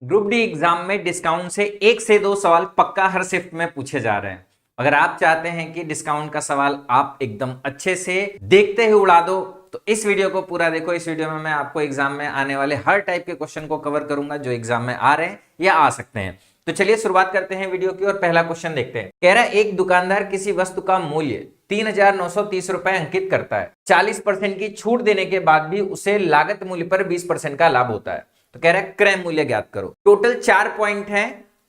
Group D exam में discount से 1 से 2 सवाल पक्का हर शिफ्ट में पूछे जा रहे हैं। अगर आप चाहते हैं कि डिस्काउंट का सवाल आप एकदम अच्छे से देखते ही उड़ा दो तो इस वीडियो को पूरा देखो। इस वीडियो में मैं आपको एग्जाम में आने वाले हर टाइप के क्वेश्चन को कवर करूंगा जो एग्जाम में आ रहे हैं या आ सकते हैं। तो चलिए शुरुआत करते हैं वीडियो की और पहला क्वेश्चन देखते हैं। कह रहा है एक दुकानदार किसी वस्तु का मूल्य 3,930 रुपए अंकित करता है। 40% की छूट देने के बाद भी उसे लागत मूल्य पर 20% का लाभ होता है। तो कह रहा है क्रय मूल्य ज्ञात करो। टोटल 4 पॉइंट है,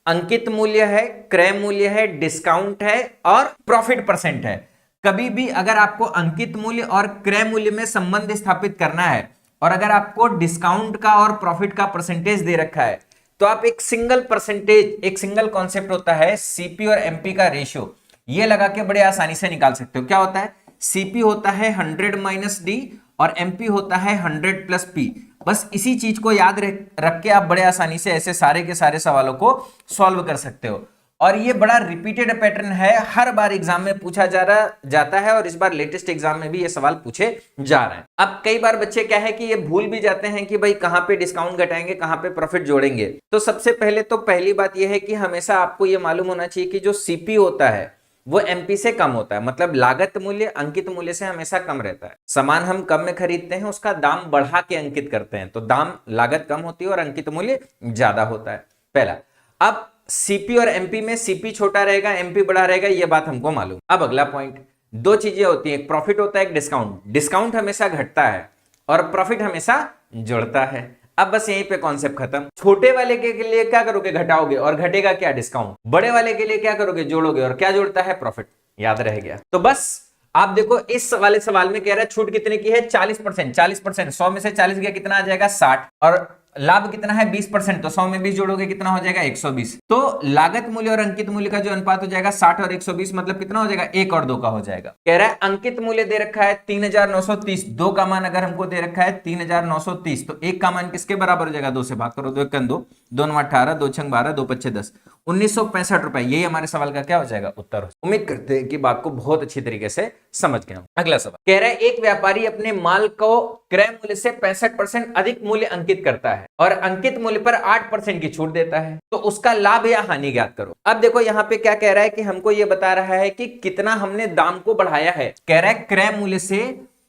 अंकित मूल्य है, क्रय मूल्य है, डिस्काउंट है और प्रॉफिट परसेंट है। कभी भी अगर आपको अंकित मूल्य और क्रय मूल्य में संबंध स्थापित करना है और अगर आपको डिस्काउंट का और प्रॉफिट का परसेंटेज दे रखा है तो आप एक सिंगल परसेंटेज, एक सिंगल कॉन्सेप्ट होता है सीपी और एमपी का रेशियो, ये लगा के बड़े आसानी से निकाल सकते हो। क्या होता है? सीपी होता है 100 माइनस डी और एमपी होता है 100 प्लस पी। बस इसी चीज को याद रख के आप बड़े आसानी से ऐसे सारे के सारे सवालों को सॉल्व कर सकते हो। और ये बड़ा रिपीटेड पैटर्न है, हर बार एग्जाम में पूछा जाता है और इस बार लेटेस्ट एग्जाम में भी ये सवाल पूछे जा रहे हैं। अब कई बार बच्चे क्या है कि ये भूल भी जाते हैं कि भाई कहां पे डिस्काउंट घटाएंगे, कहां पे प्रॉफिट जोड़ेंगे। तो सबसे पहले तो पहली बात यह है कि हमेशा आपको ये मालूम होना चाहिए कि जो सीपी होता है वो एमपी से कम होता है। मतलब लागत मूल्य अंकित मूल्य से हमेशा कम रहता है। सामान हम कम में खरीदते हैं, उसका दाम बढ़ा के अंकित करते हैं तो दाम लागत कम होती है और अंकित मूल्य ज्यादा होता है, पहला। अब सीपी और एमपी में सीपी छोटा रहेगा, एमपी बड़ा रहेगा, यह बात हमको मालूम। अब अगला पॉइंट, दो चीजें होती हैं, एक प्रॉफिट होता है, एक डिस्काउंट। डिस्काउंट हमेशा घटता है और प्रॉफिट हमेशा जुड़ता है। अब बस यहीं पे कॉन्सेप्ट खत्म। छोटे वाले के लिए क्या करोगे? घटाओगे और घटेगा क्या? डिस्काउंट। बड़े वाले के लिए क्या करोगे? जोड़ोगे और क्या जोड़ता है? प्रॉफिट। याद रह गया। तो बस आप देखो इस वाले सवाल में कह रहा है छूट कितने की है? 40%। 40%, 100 में से 40 गया कितना आ जाएगा? 60। और लाभ कितना है? 20%। तो 100 में 20 जोड़ोगे कितना हो जाएगा? 120। तो लागत मूल्य और अंकित मूल्य का जो अनुपात हो जाएगा 60 और 120, मतलब कितना हो जाएगा? 1 और 2 का हो जाएगा। कह रहा है अंकित मूल्य दे रखा है 3,930, 2 का मान अगर हमको दे रखा है 3,930 तो 1 का मान किसके बराबर हो जाएगा? 2 से भाग करो, 2 1 2, 2 9 18, 2 6 12, 2 5 10, 1965 रुपए। यही हमारे सवाल का क्या हो जाएगा? उत्तर हो। उम्मीद करते हैं कि बात को बहुत अच्छी तरीके से समझ गए। अगला सवाल कह रहा है एक व्यापारी अपने माल को क्रय मूल्य से 65% अधिक मूल्य अंकित करता है और अंकित मूल्य पर 8% की छूट देता है, तो उसका लाभ या हानि ज्ञात करो। अब देखो यहाँ पे क्या कह रहा है कि हमको ये बता रहा है कि कितना हमने दाम को बढ़ाया है। कह रहा है क्रय मूल्य से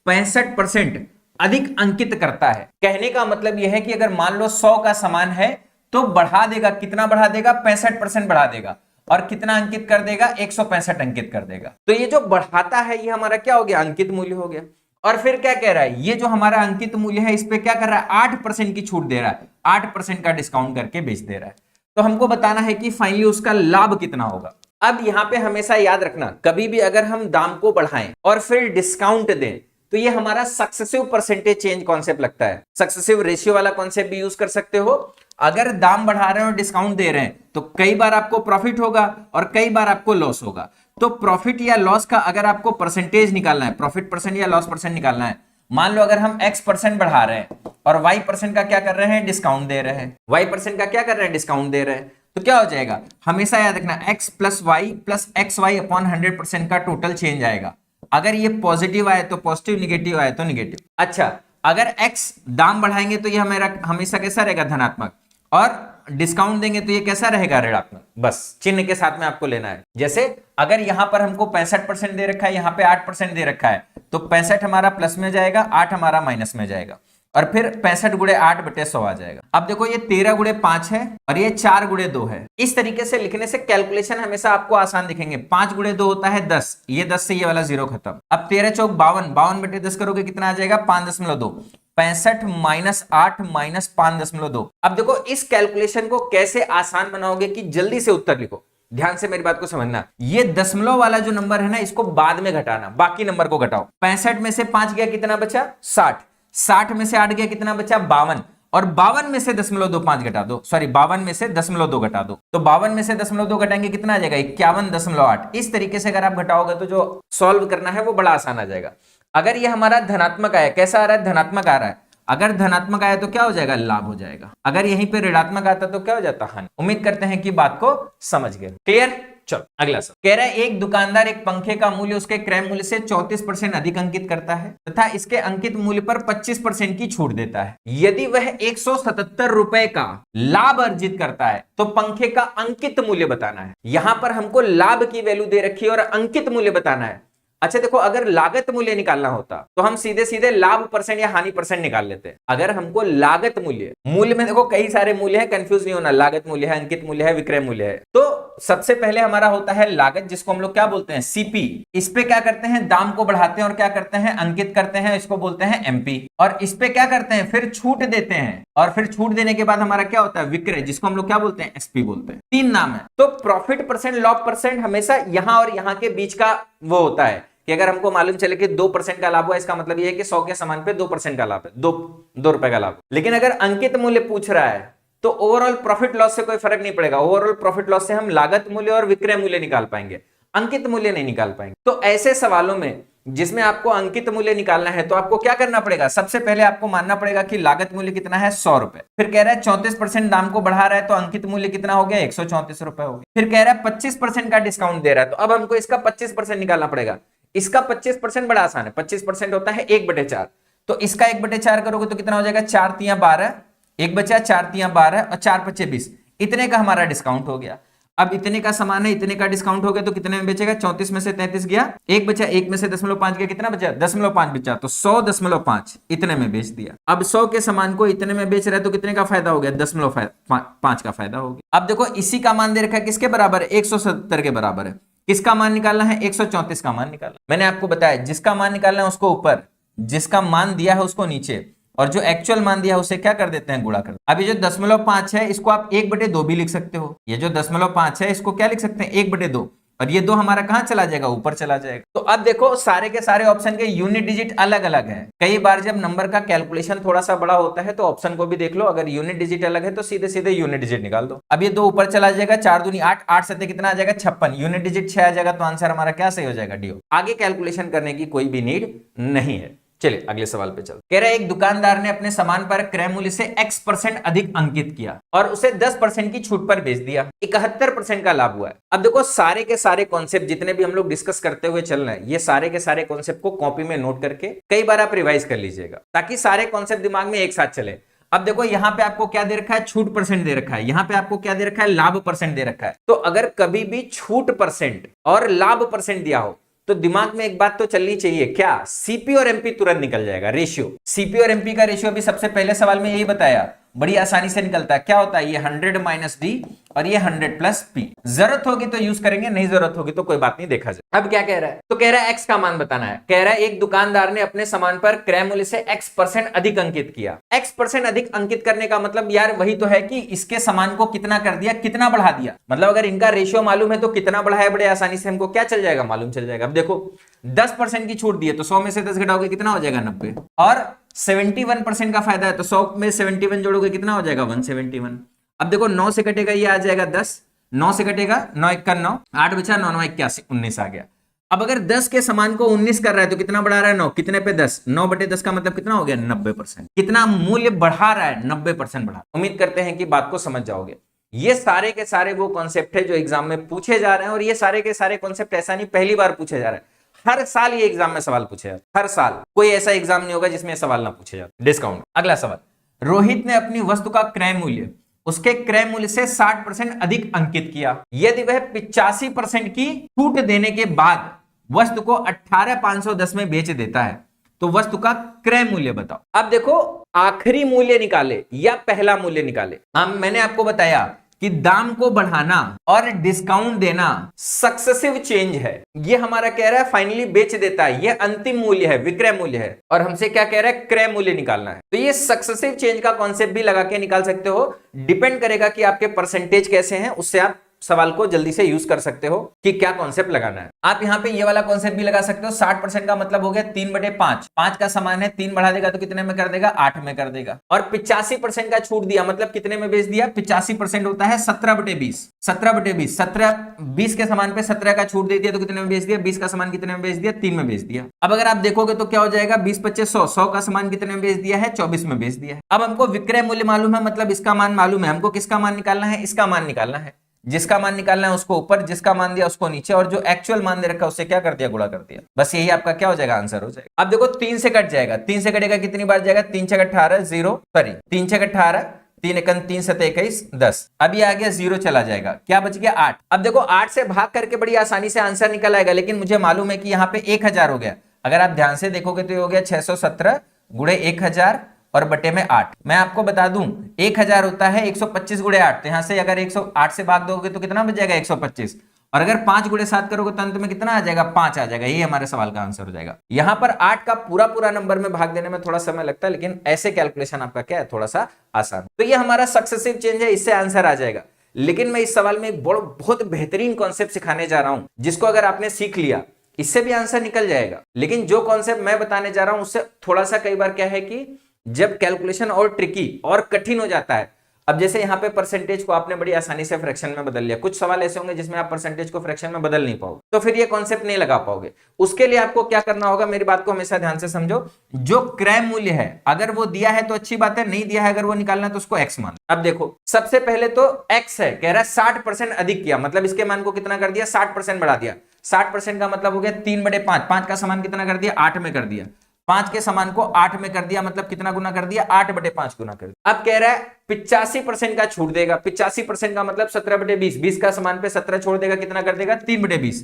65% अधिक अंकित करता है। कहने का मतलब यह है कि अगर मान लो 100 का सामान है तो बढ़ा देगा, कितना बढ़ा देगा? 65% बढ़ा देगा। और कितना अंकित कर देगा? 165 अंकित कर देगा। तो ये जो बढ़ाता है ये हमारा क्या हो गया? अंकित मूल्य हो गया। और फिर क्या कह रहा है? ये जो हमारा अंकित मूल्य है इस पे क्या कर रहा है? 8% की छूट दे रहा है, 8% का डिस्काउंट करके बेच दे रहा है। तो हमको बताना है कि फाइनली उसका लाभ कितना होगा। अब यहां पे हमेशा याद रखना, कभी भी अगर हम दाम को बढ़ाएं और फिर डिस्काउंट दें तो ये हमारा सक्सेसिव परसेंटेज चेंज कॉन्सेप्ट लगता है। सक्सेसिव रेशियो वाला कॉन्सेप्ट भी यूज कर सकते हो। अगर दाम बढ़ा रहे हैं और डिस्काउंट दे रहे हैं तो कई बार आपको प्रॉफिट होगा और कई बार आपको लॉस होगा। तो प्रॉफिट या लॉस का अगर आपको परसेंटेज निकालना है, प्रॉफिट परसेंट या लॉस परसेंट निकालना है, मान लो अगर हम x% बढ़ा रहे हैं और y% का क्या कर रहे हैं? डिस्काउंट दे रहे हैं। y% का क्या कर रहे हैं? डिस्काउंट दे रहे हैं। तो क्या हो जाएगा? हमेशा याद रखना x plus y plus x y upon 100% का टोटल चेंज आएगा। अगर ये पॉजिटिव आए तो पॉजिटिव, निगेटिव आए तो निगेटिव। अच्छा, अगर x दाम बढ़ाएंगे तो ये हमेशा कैसा रहेगा? धनात्मक। और डिस्काउंट देंगे तो ये कैसा रहेगा? ऋणात्मक। बस चिन्ह के साथ में आपको लेना है। जैसे अगर यहां पर हमको 65% दे रखा है, यहां पे 8% दे रखा है, तो 65 हमारा प्लस में जाएगा, 8 हमारा माइनस में जाएगा और फिर 65 गुणे 8/100 आ जाएगा। अब देखो ये 13 गुणे 5 है और ये 4 गुणे 2 है। इस तरीके से लिखने से कैलकुलेशन हमेशा आपको आसान दिखेंगे। 5 गुणे 2 होता है 10, ये 10 से ये वाला 0 खत्म। अब 13 चौक 52, 52/10 करोगे कितना आ जाएगा? 5.2। 65 माइनस 8 माइनस 5.2। अब देखो इस कैलकुलेशन को कैसे आसान बनाओगे कि जल्दी से उत्तर लिखो। ध्यान से मेरी बात को समझना, ये दशमलव वाला जो नंबर है ना इसको बाद में घटाना, बाकी नंबर को घटाओ। 65 में से 5 गया कितना बचा? 60। 60 में से 8 गया कितना बचा? 52। और 52 में से 0.25 घटा दो, सॉरी 52 में से 0.2 घटा दो। तो 52 में से 0.2 घटाएंगे कितना आ जाएगा? 51.8। इस तरीके से अगर आप घटाओगे तो जो सॉल्व करना है वो बड़ा आसान आ जाएगा। अगर ये हमारा धनात्मक आया, कैसा आ रहा है? धनात्मक आ रहा है। अगर धनात्मक आया तो क्या हो जाएगा? लाभ हो जाएगा। अगर यहीं पे ऋणात्मक आता तो क्या हो जाता? हानि। उम्मीद करते हैं कि बात को समझ गए। क्लियर? चलो अगला सवाल कह रहा है एक दुकानदार एक पंखे का मूल्य उसके क्रय मूल्य से 34% अधिक अंकित करता है तथा इसके अंकित मूल्य पर 25% की छूट देता है। यदि वह 177 रुपए का लाभ अर्जित करता है तो पंखे का अंकित मूल्य बताना है। यहां पर हमको लाभ की वैल्यू दे रखी है और अंकित मूल्य बताना है। अच्छा देखो, अगर लागत मूल्य निकालना होता तो हम सीधे सीधे लाभ परसेंट या हानि परसेंट निकाल लेते। अगर हमको लागत मूल्य में देखो कई सारे मूल्य है, कंफ्यूज नहीं होना, लागत मूल्य है, अंकित मूल्य है, विक्रय मूल्य है। तो सबसे पहले हमारा होता है लागत, जिसको हम लोग क्या बोलते हैं, सीपी। इस पे क्या करते हैं, दाम को बढ़ाते हैं और क्या करते हैं, अंकित करते हैं, इसको बोलते हैं एमपी। और इस पे क्या करते हैं, फिर छूट देते हैं और फिर छूट देने के बाद हमारा क्या होता है, विक्रय, जिसको हम लोग क्या बोलते हैं, एसपी बोलते हैं। 3 नाम है। तो प्रॉफिट परसेंट, लॉस परसेंट हमेशा यहां और यहां के बीच का वो होता है कि अगर हमको मालूम चले कि 2% का लाभ हुआ, इसका मतलब यह है कि 100 के सामान पे 2% का लाभ है, 2 रुपए का लाभ। लेकिन अगर अंकित मूल्य पूछ रहा है तो ओवरऑल प्रॉफिट लॉस से कोई फर्क नहीं पड़ेगा। ओवरऑल प्रॉफिट लॉस से हम लागत मूल्य और विक्रय मूल्य निकाल पाएंगे, अंकित मूल्य नहीं निकाल पाएंगे। तो ऐसे सवालों में जिसमें आपको अंकित मूल्य निकालना है तो आपको क्या करना पड़ेगा, सबसे पहले आपको मानना पड़ेगा कि लागत मूल्य कितना है, 100 रुपए। फिर कह रहा है 34% दाम को बढ़ा रहा है तो अंकित मूल्य कितना हो गया, 134 रुपए हो गया। फिर कह रहा है 25% का डिस्काउंट दे रहा है तो अब हमको इसका 25% निकालना पड़ेगा। इसका 25% बड़ा आसान है, 25% होता है 1/4। तो इसका 1/4 करोगे तो कितना हो जाएगा, 4 तिया 12, 1 बचा 4 तिया 12 और 4 5 20, इतने का हमारा डिस्काउंट हो गया। अब इतने का सामान है, इतने का डिस्काउंट हो गया तो कितने में बेचेगा, 34 में से 33 गया, 1 बचा, 1 में से 0.5 गया, कितना बचा, 0.5 बचा, तो 100.5 इतने में बेच दिया। अब 100 के सामान को इतने में बेच रहा है तो कितने का फायदा हो गया, 0.5 का फायदा हो गया। अब देखो इसी का मान दे रखा है, किसके बराबर है, 170 के बराबर है। किसका मान निकालना है, 134 का मान निकालना। मैंने आपको बताया जिसका मान निकालना है उसको ऊपर, जिसका मान दिया है उसको नीचे, और जो एक्चुअल मान दिया है उसे क्या कर देते हैं, गुणा कर। अब ये जो 0.5 है इसको आप 1/2 भी लिख सकते हो। ये जो 0.5 है इसको क्या लिख सकते हैं, 1/2, और ये 2 हमारा कहां चला जाएगा, ऊपर चला जाएगा। तो अब देखो सारे के सारे ऑप्शन के यूनिट डिजिट अलग अलग है। कई बार जब नंबर का कैलकुलेशन थोड़ा सा बड़ा होता है तो ऑप्शन को भी देख लो, अगर यूनिट डिजिट अलग है तो सीधे सीधे यूनिट डिजिट निकाल दो। अब ये 2 ऊपर चला जाएगा, 4 दूनी 8, 8 7 कितना आ जाएगा, 56, यूनिट डिजिट 6 आ जाएगा, तो आंसर हमारा क्या सही हो जाएगा, डी। आगे कैलकुलेशन करने की कोई भी नीड नहीं है। चलिए अगले सवाल पे चल। कह रहे हैं एक दुकानदार ने अपने सामान पर क्रय मूल्य से x% अधिक अंकित किया और उसे 10% की छूट पर बेच दिया, 71% का लाभ हुआ है। अब देखो सारे के सारे कॉन्सेप्ट जितने भी हम लोग डिस्कस करते हुए चल रहे हैं, ये सारे के सारे कॉन्सेप्ट को कॉपी में नोट करके कई बार आप रिवाइज कर लीजिएगा ताकि सारे कॉन्सेप्ट दिमाग में एक साथ चले। अब देखो यहाँ पे आपको क्या दे रखा है, छूट परसेंट दे रखा है, यहाँ पे आपको क्या दे रखा है, लाभ परसेंट दे रखा है। तो अगर कभी भी छूट परसेंट और लाभ परसेंट दिया हो तो दिमाग में एक बात तो चलनी चाहिए, क्या, सीपी और एमपी तुरंत निकल जाएगा, रेशियो। सीपी और एमपी का रेशियो भी सबसे पहले सवाल में यही बताया, बड़ी आसानी से निकलता है। क्या होता है, ये 100 - डी और ये 100 + पी। जरूरत होगी तो यूज करेंगे, नहीं जरूरत होगी तो कोई बात नहीं, देखा जाए। अब क्या कह रहा है, तो कह रहा है एक्स का मान बताना है। कह रहा है एक दुकानदार ने अपने सामान पर क्रय मूल्य से x% अधिक अंकित किया। x% अधिक अंकित करने का मतलब यार वही तो है कि इसके सामान को कितना कर दिया, कितना बढ़ा दिया। मतलब अगर इनका रेशियो मालूम है तो कितना बढ़ाया, बड़े आसानी से हमको क्या चल जाएगा, मालूम चल जाएगा। अब देखो 10% की छूट दी है तो 100 में से 10 घटाओगे कितना हो जाएगा, 90। और 71% का फायदा है तो 100 में 71 जोड़ोगे कितना हो जाएगा, 171। अब देखो 9 से कटेगा ये आ जाएगा 10, 9 से कटेगा 9 × 1 9, 8 बचा, 9 9 81, 19 आ गया। अब अगर 10 के समान को 19 कर रहा है तो कितना बढ़ा रहा है, 9, कितने पे 10, 9/10 का मतलब कितना हो गया, 90%। कितना मूल्य बढ़ा रहा है, 90% बढ़ा। उम्मीद करते हैं कि बात को समझ जाओगे। ये सारे के सारे वो कॉन्सेप्ट है जो एग्जाम में पूछे जा रहे हैं, और ये सारे के सारे कॉन्सेप्ट ऐसा नहीं पहली बार पूछे जा रहे हैं, हर साल ये एग्जाम में सवाल पूछे जाते, हर साल कोई ऐसा एग्जाम नहीं होगा जिसमें सवाल ना पूछे जाते। डिस्काउंट। अगला सवाल, रोहित ने अपनी वस्तु का क्रय मूल्य उसके क्रय मूल्य से 60% अधिक अंकित किया। यदि वह 85% की छूट देने के बाद वस्तु को 18,510 में बेच देता है तो वस्तु का क्रय मूल्य बताओ। अब देखो आखिरी मूल्य निकाले या पहला मूल्य निकाले। मैंने आपको बताया कि दाम को बढ़ाना और डिस्काउंट देना सक्सेसिव चेंज है। ये हमारा कह रहा है फाइनली बेच देता है, ये अंतिम मूल्य है, विक्रय मूल्य है, और हमसे क्या कह रहा है, क्रय मूल्य निकालना है। तो ये सक्सेसिव चेंज का कॉन्सेप्ट भी लगा के निकाल सकते हो। डिपेंड करेगा कि आपके परसेंटेज कैसे हैं, उससे आप सवाल को जल्दी से यूज कर सकते हो कि क्या कॉन्सेप्ट लगाना है। आप यहाँ पे ये वाला कॉन्सेप्ट भी लगा सकते हो। 60% का मतलब हो गया 3/5, 5 का समान है, 3 बढ़ा देगा तो कितने में कर देगा, 8 में कर देगा। और 85% का छूट दिया मतलब कितने में बेच दिया, 85% होता है 17/20, 17/20, 17 20 के समान पे 17 का छूट दे दिया तो कितने में बेच दिया, 20 का समान कितने में बेच दिया, 3 में बेच दिया। अब अगर आप देखोगे तो क्या हो जाएगा, 20 25 100, 100 का समान कितने में बेच दिया है, 24 में बेच दिया है। अब हमको विक्रय मूल्य मालूम है, मतलब इसका मान मालूम है, हमको किसका मान निकालना है, इसका मान निकालना है। जिसका मान निकालना है उसको ऊपर, जिसका मान दिया उसको नीचे, और जो एक्चुअल मान दे रखा है उससे क्या कर दिया, गुणा कर दिया। बस यही आपका क्या हो जाएगा, आंसर हो जाएगा। अब देखो 3 से कट जाएगा, 3 से कटेगा कितनी बार जाएगा, 3 छक 18 0, सॉरी 3 छक 18, 3 एकम 3 7 21 10। अब ये आ गया 0 चला जाएगा, क्या बच गया 8। अब देखो 8 से भाग करके बड़ी आसानी से आंसर निकल आएगा, लेकिन मुझे मालूम है कि यहाँ पे 1000 हो गया। अगर आप ध्यान से देखोगे तो ये हो गया 617 गुणे 1000 और बटे में 8। मैं आपको बता दूं 1000 होता है 125 गुणे 8, तो यहां से अगर 108 से भाग दोगे तो कितना बच जाएगा 125, और अगर 5 गुणे 7 करोगे तो अंत में कितना आ जाएगा 5 आ जाएगा। ये हमारे सवाल का आंसर हो जाएगा। यहां पर 8 का पूरा नंबर में भाग देने में थोड़ा समय लगता है, लेकिन ऐसे कैलकुलेशन आपका क्या है, थोड़ा सा आसान। तो ये हमारा सक्सेसिव चेंज है, इससे आंसर आ जाएगा। लेकिन मैं इस सवाल में एक बहुत बेहतरीन कॉन्सेप्ट सिखाने जा रहा हूं, जिसको अगर आपने सीख लिया इससे भी आंसर निकल जाएगा। लेकिन जो कॉन्सेप्ट मैं बताने जा रहा हूं उससे थोड़ा सा कई बार क्या है कि जब कैलकुलेशन और ट्रिकी और कठिन हो जाता है। अब जैसे यहाँ पे परसेंटेज को आपने बड़ी आसानी से फ्रैक्शन में बदल लिया, कुछ सवाल ऐसे होंगे जिसमें आप परसेंटेज को फ्रैक्शन में बदल नहीं पाओगे, तो फिर ये कॉन्सेप्ट नहीं लगा पाओगे। उसके लिए आपको क्या करना होगा, मेरी बात को हमेशा ध्यान से समझो। जो क्रय मूल्य है अगर वो दिया है तो अच्छी बात है, नहीं दिया है अगर वो निकालना है तो उसको एक्स मान। अब देखो सबसे पहले तो एक्स है, कह रहा है 60% अधिक किया, मतलब इसके मान को कितना कर दिया, 60% बढ़ा दिया। 60% का मतलब हो गया 3/5, 5 का समान कितना कर दिया, 8 में कर दिया। 5 के समान को 8 में कर दिया, मतलब कितना गुना कर दिया, 8/5 गुना कर दिया। अब कह रहा है 85% का छूट देगा। 85% का मतलब 17/20, 20 का समान पे 17 छोड़ देगा, कितना कर देगा 3/20।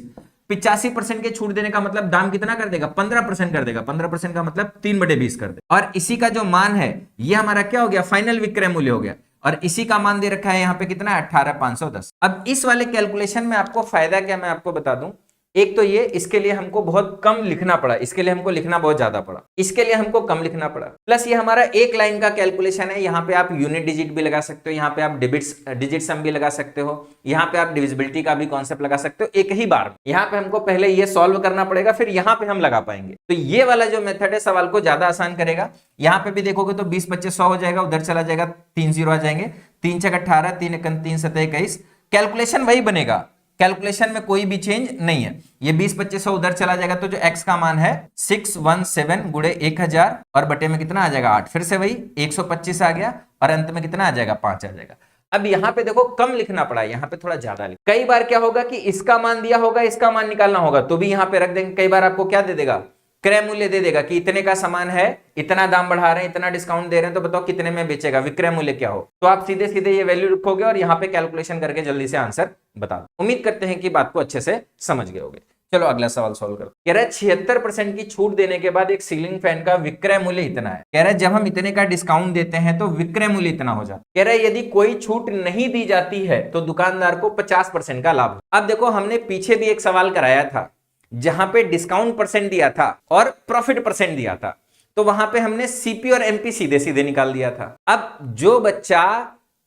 85% के छूट देने का मतलब दाम कितना कर देगा, 15% कर देगा। 15% का मतलब 3/20 कर देगा। और इसी का जो मान है ये हमारा क्या हो गया, फाइनल विक्रय मूल्य हो गया। और इसी का मान दे रखा है यहाँ पे कितना, 18,510। अब इस वाले कैलकुलेशन में आपको फायदा क्या, मैं आपको बता दूं। एक तो ये, इसके लिए हमको बहुत कम लिखना पड़ा, इसके लिए हमको लिखना बहुत ज्यादा पड़ा, इसके लिए हमको कम लिखना पड़ा। प्लस ये हमारा एक लाइन का कैलकुलेशन है। यहाँ पे आप यूनिट डिजिट भी लगा सकते हो, यहाँ पे आप डिजिट सम भी लगा सकते हो, यहाँ पे आप डिविजिबिलिटी का भी कॉन्सेप्ट लगा सकते हो एक ही बार। यहाँ पे हमको पहले ये सॉल्व करना पड़ेगा, फिर यहाँ पे हम लगा पाएंगे। तो ये वाला जो मेथड है सवाल को ज्यादा आसान करेगा। यहाँ पे भी देखोगे तो 20 25 100 हो जाएगा, उधर चला जाएगा 3 0 आ जाएंगे, 3 छक 18, 3 एकम 3 7 21। कैलकुलेशन वही बनेगा, कैलकुलेशन में कोई भी चेंज नहीं है। ये 20 25 100 उधर चला जाएगा, तो जो x का मान है 617 गुणे 1000 और बटे में कितना आ जाएगा 8, फिर से वही 125 आ गया, और अंत में कितना आ जाएगा 5 आ जाएगा। अब यहाँ पे देखो कम लिखना पड़ा, यहाँ पे थोड़ा ज्यादा लिख। कई बार क्या होगा कि इसका मान दिया होगा, इसका मान निकालना होगा, तो भी यहाँ पे रख देंगे। कई बार आपको क्या दे देगा, क्रय मूल्य दे देगा कि इतने का सामान है, इतना दाम बढ़ा रहे हैं, इतना डिस्काउंट दे रहे हैं, तो बताओ कितने में बेचेगा, विक्रय मूल्य क्या हो। तो आप सीधे सीधे ये वैल्यू रखोगे और यहाँ पे कैलकुलेशन करके जल्दी से आंसर बता दो। उम्मीद करते हैं कि बात को अच्छे से समझ गए होगे। चलो अगला सवाल सॉल्व करो। कह रहा है 76% की छूट देने के बाद एक सीलिंग फैन का विक्रय मूल्य इतना है। कह रहा है जब हम इतने का डिस्काउंट देते हैं तो विक्रय मूल्य इतना हो जाता है। कह रहा है यदि कोई छूट नहीं दी जाती है तो दुकानदार को 50% का लाभ। अब देखो हमने पीछे भी एक सवाल कराया था जहां पे डिस्काउंट परसेंट दिया था और प्रॉफिट परसेंट दिया था, तो वहां पे हमने सीपी और एमपी सीधे सीधे निकाल दिया था। अब जो बच्चा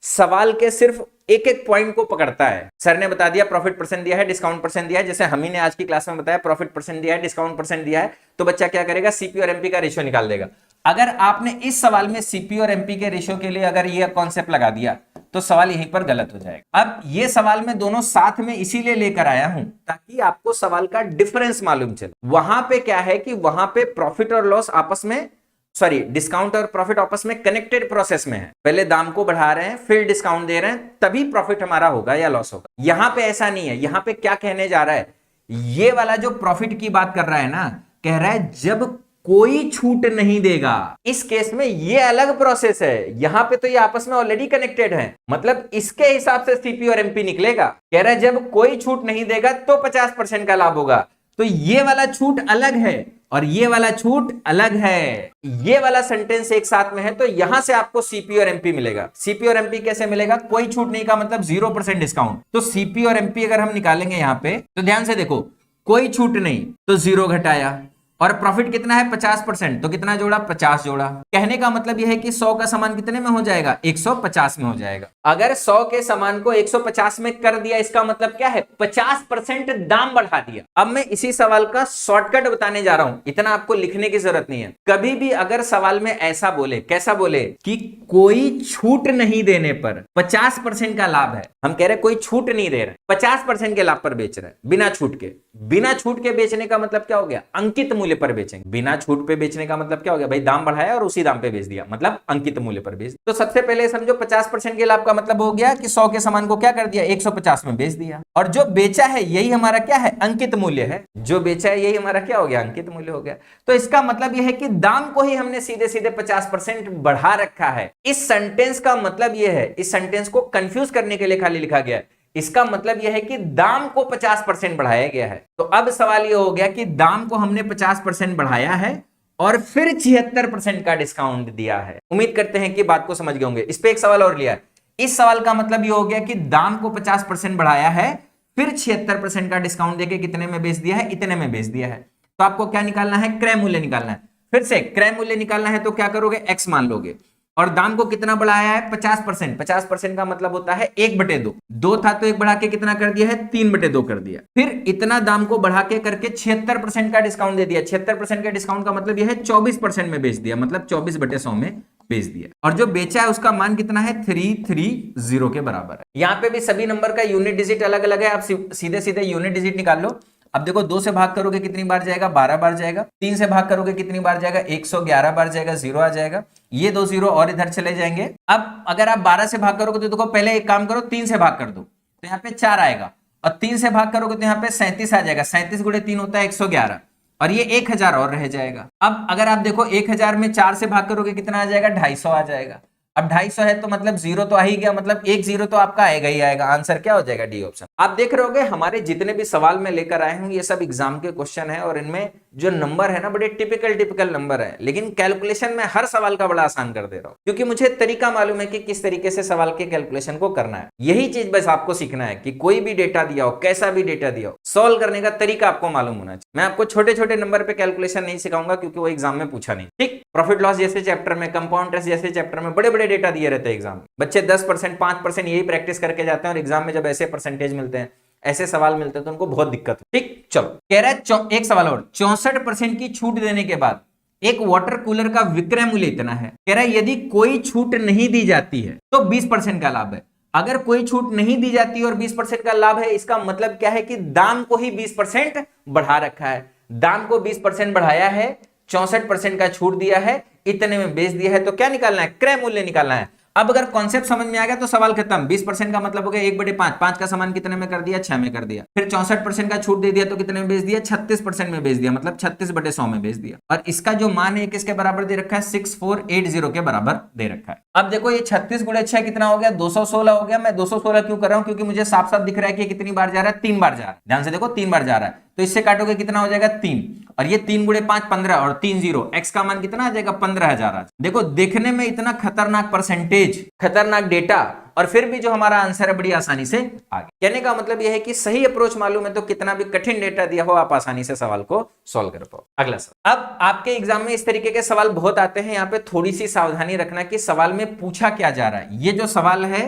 सवाल के सिर्फ एक एक पॉइंट को पकड़ता है, सर ने बता दिया प्रॉफिट परसेंट दिया है, डिस्काउंट परसेंट दिया है, जैसे हम ही ने आज की क्लास में बताया प्रॉफिट परसेंट दिया है, डिस्काउंट परसेंट दिया है, तो बच्चा क्या करेगा, सीपी और एमपी का रेशियो निकाल देगा। अगर आपने इस सवाल में सीपी और एमपी के रेशियो के लिए अगर ये कॉन्सेप्ट लगा दिया तो सवाल यहीं पर गलत हो जाएगा। अब ये सवाल मैं दोनों साथ में इसीलिए लेकर आया हूं ताकि आपको सवाल का डिफरेंस मालूम चले। वहां पे क्या है कि वहां पे प्रॉफिट और लॉस आपस में, सॉरी डिस्काउंट और प्रॉफिट आपस में कनेक्टेड प्रोसेस में है। पहले दाम को बढ़ा रहे हैं, फिर डिस्काउंट दे रहे हैं, तभी प्रॉफिट हमारा होगा या लॉस होगा। यहां पे ऐसा नहीं है। यहां पे क्या कहने जा रहा है, ये वाला जो प्रॉफिट की बात कर रहा है ना, कह रहा है जब कोई छूट नहीं देगा। इस केस में ये अलग प्रोसेस है, यहां पे तो ये आपस में ऑलरेडी कनेक्टेड है, मतलब इसके हिसाब से सीपी और एमपी निकलेगा। कह रहा है जब कोई छूट नहीं देगा तो 50% का लाभ होगा। तो ये वाला छूट अलग है और ये वाला छूट अलग है। ये वाला सेंटेंस एक साथ में है, तो यहां से आपको सीपी और एमपी मिलेगा। सीपी और एमपी कैसे मिलेगा, कोई छूट नहीं का मतलब 0% डिस्काउंट। तो सीपी और एमपी अगर हम निकालेंगे यहां पे, तो ध्यान से देखो, कोई छूट नहीं तो 0 घटाया, और प्रॉफिट कितना है 50%, तो कितना जोड़ा, 50 जोड़ा। कहने का मतलब यह है कि 100 का सामान कितने में हो जाएगा, 150 में हो जाएगा। अगर 100 के सामान को 150 में कर दिया, इसका मतलब क्या है, 50% दाम बढ़ा दिया। अब मैं इसी सवाल का शॉर्टकट बताने जा रहा हूं, इतना आपको लिखने की जरूरत नहीं है। कभी भी अगर सवाल में ऐसा बोले, कैसा बोले कि कोई छूट नहीं देने पर 50% का लाभ है, हम कह रहे कोई छूट नहीं दे रहे, 50% के लाभ पर बेच रहे हैं, बिना छूट के। बिना छूट के बेचने का मतलब क्या हो गया, अंकित मूल्य मूल्य पर बेचेंगे। बिना छूट पे बेचने का मतलब क्या हो गया भाई, दाम बढ़ाया और उसी दाम पे बेच दिया, मतलब अंकित मूल्य पर बेच दिया। तो सबसे पहले समझो 50% के लाभ का मतलब हो गया कि 100 के सामान को क्या कर दिया, 150 में बेच दिया। और जो बेचा है यही हमारा क्या है, अंकित मूल्य है। जो बेचा है यही हमारा क्या हो गया, अंकित मूल्य हो गया। तो इसका मतलब यह है कि दाम को ही हमने सीधे सीधे 50% बढ़ा रखा है। इस सेंटेंस का मतलब यह है, इस सेंटेंस को कंफ्यूज करने के लिए खाली लिखा गया है। इसका मतलब यह है कि दाम को 50% बढ़ाया गया है। तो अब सवाल यह हो गया कि दाम को हमने 50% बढ़ाया है और फिर 76% का डिस्काउंट दिया है। उम्मीद करते हैं कि बात को समझ गए होंगे। इस पे एक सवाल और लिया है। इस सवाल का मतलब यह हो गया कि दाम को 50% बढ़ाया है, फिर 76% का डिस्काउंट देके कितने में बेच दिया है, इतने में बेच दिया है। तो आपको क्या निकालना है, क्रय मूल्य निकालना है। फिर से क्रय मूल्य निकालना है तो क्या करोगे, x मान लोगे और दाम को कितना बढ़ाया है, 50%। 50% का मतलब होता है 1/2। 2 था तो 1 बढ़ा के कितना कर दिया है, 3/2 कर दिया। फिर इतना दाम को बढ़ा के करके 76% का डिस्काउंट दे दिया। 76% का डिस्काउंट का मतलब यह है 24% में बेच दिया, मतलब 24/100 में बेच दिया। और जो बेचा है उसका मान कितना है, 330 के बराबर है। यहां पे भी सभी नंबर का यूनिट डिजिट अलग अलग है, आप सीधे सीधे यूनिट डिजिट निकाल लो। अब देखो 2 से भाग करोगे कितनी बार जाएगा, 12 बार जाएगा। 3 से भाग करोगे कितनी बार जाएगा, 111 बार जाएगा, 0 आ जाएगा। ये 2 0 और इधर चले जाएंगे। अब अगर आप 12 से भाग करोगे तो देखो पहले एक काम करो, 3 से भाग कर दो तो यहाँ पे 4 आएगा, और 3 से भाग करोगे तो यहाँ पे 37 आ जाएगा। 37 गुणे 3 होता है 111, और ये 1000 और रह जाएगा। अब अगर आप देखो 1000 में 4 से भाग करोगे कितना आ जाएगा, 250 आ जाएगा। अब 250 है तो मतलब 0 तो आ ही गया, मतलब 1 0 तो आपका आएगा ही आएगा। आंसर क्या हो जाएगा, डी ऑप्शन। आप देख रहे होगे हमारे जितने भी सवाल मैं लेकर आए हूं ये सब एग्जाम के क्वेश्चन है, और इनमें जो नंबर है ना बड़े टिपिकल नंबर है, लेकिन कैलकुलेशन में हर सवाल का बड़ा आसान कर दे रहा हूं, क्योंकि मुझे तरीका मालूम है कि किस तरीके से सवाल के कैलकुलेशन को करना है। यही चीज बस आपको सीखना है कि कोई भी डेटा दिया हो, कैसा भी डेटा दिया हो, सॉल्व करने का तरीका आपको मालूम होना चाहिए। मैं आपको छोटे छोटे नंबर पे कैलकुलेशन नहीं सिखाऊंगा क्योंकि वो एग्जाम में पूछा नहीं। ठीक, प्रॉफिट लॉस जैसे चैप्टर में, कंपाउंड इंटरेस्ट जैसे चैप्टर में बड़े बड़े डेटा दिए रहते हैं एग्जाम में। बच्चे 10% 5% यही प्रैक्टिस करके जाते हैं, और एग्जाम में जब ऐसे परसेंटेज मिलते हैं, ऐसे सवाल मिलते हैं तो उनको बहुत दिक्कत है। ठीक, चलो कह रहा है एक सवाल और, 64% की छूट देने के बाद एक वाटर कूलर का विक्रय मूल्य इतना है। कह रहा है यदि कोई छूट नहीं दी जाती है तो 20% का लाभ है। अगर कोई छूट नहीं दी जाती और 20% का लाभ है, इसका मतलब क्या है कि दाम को ही 20% बढ़ा रखा है। दाम को 20% बढ़ाया है, 64% का छूट दिया है, इतने में बेच दिया है। तो क्या निकालना है, क्रय मूल्य निकालना है। अब अगर कॉन्सेप्ट समझ में आ गया तो सवाल खत्म। 20% का मतलब हो गया 1/5। 5 का सामान कितने में कर दिया, 6 में कर दिया। फिर 64% का छूट दे दिया तो कितने में बेच दिया, 36% में बेच दिया, मतलब 36/100 में बेच दिया। और इसका जो मान है किसके बराबर दे रखा है, 6480 के बराबर दे रखा है। अब देखो ये 36 × 6 कितना हो गया, 216 हो गया। मैं 216 क्यों कर रहा हूं, क्योंकि मुझे साफ साफ दिख रहा है कि कितनी बार जा रहा है, 3 बार जा रहा है। ध्यान से देखो 3 बार जा रहा है, तो इससे काटोगे कितना हो जाएगा, 3, और ये 3 × 5 15, और 3 0, x का मान कितना आ जाएगा, 15,000। देखो देखने में इतना खतरनाक परसेंटेज, खतरनाक डेटा, और फिर भी जो हमारा आंसर है बड़ी आसानी से आ गया। कहने का मतलब यह है कि सही अप्रोच मालूम है तो कितना भी कठिन डेटा दिया हो आप आसानी से सवाल को सॉल्व कर पाओ। अगला सवाल। अब आपके एग्जाम में इस तरीके के सवाल बहुत आते हैं, यहाँ पे थोड़ी सी सावधानी रखना कि सवाल में पूछा क्या जा रहा है। ये जो सवाल है